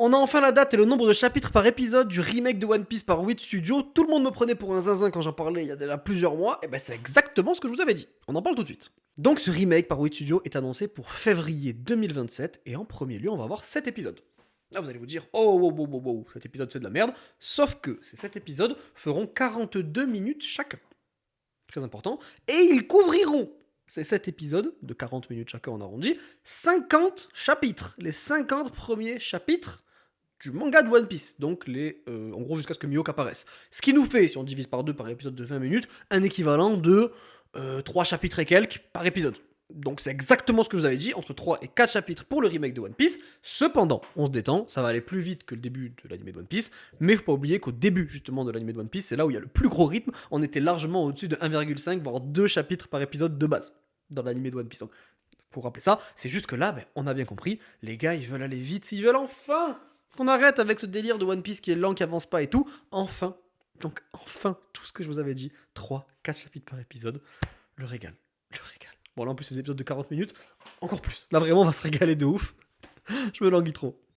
On a enfin la date et le nombre de chapitres par épisode du remake de One Piece par Wit Studio. Tout le monde me prenait pour un zinzin quand j'en parlais il y a déjà plusieurs mois. Et ben c'est exactement ce que je vous avais dit. On en parle tout de suite. Donc ce remake par Wit Studio est annoncé pour février 2027 et en premier lieu on va avoir 7 épisodes. Là vous allez vous dire cet épisode c'est de la merde. Sauf que ces 7 épisodes feront 42 minutes chacun. Très important. Et ils couvriront ces 7 épisodes de 40 minutes chacun en arrondi, 50 chapitres. Les 50 premiers chapitres du manga de One Piece, donc en gros jusqu'à ce que Mihawk apparaisse. Ce qui nous fait, si on divise par 2 par épisode de 20 minutes, un équivalent de 3 chapitres et quelques par épisode. Donc c'est exactement ce que je vous avais dit, entre 3 et 4 chapitres pour le remake de One Piece. Cependant, on se détend, ça va aller plus vite que le début de l'anime de One Piece, mais faut pas oublier qu'au début justement de l'anime de One Piece, c'est là où il y a le plus gros rythme, on était largement au-dessus de 1,5 voire 2 chapitres par épisode de base dans l'anime de One Piece. Donc, pour rappeler ça, c'est juste que là, on a bien compris, les gars ils veulent aller vite, ils veulent enfin qu'on arrête avec ce délire de One Piece qui est lent, qui avance pas et tout, enfin. Donc enfin, tout ce que je vous avais dit, 3, 4 chapitres par épisode, le régal. Bon là en plus ces épisodes de 40 minutes, encore plus. Là vraiment on va se régaler de ouf. Je me languis trop.